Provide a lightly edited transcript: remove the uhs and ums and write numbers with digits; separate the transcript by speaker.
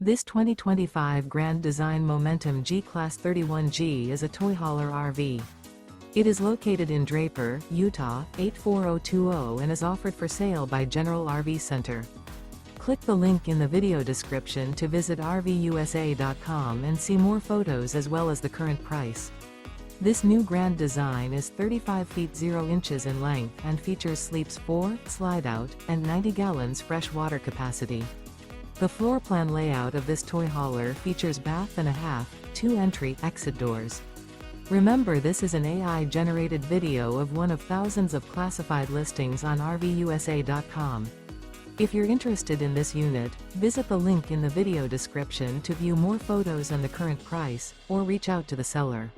Speaker 1: This 2025 Grand Design Momentum G-Class 31G is a toy hauler RV. It is located in Draper, Utah, 84020 and is offered for sale by General RV Center. Click the link in the video description to visit RVUSA.com and see more photos as well as the current price. This new Grand Design is 35 feet 0 inches in length and features sleeps 4, slide-out, and 90 gallons fresh water capacity. The floor plan layout of this toy hauler features bath and a half, 2 entry/exit doors. Remember, this is an AI-generated video of one of thousands of classified listings on RVUSA.com. If you're interested in this unit, visit the link in the video description to view more photos and the current price, or reach out to the seller.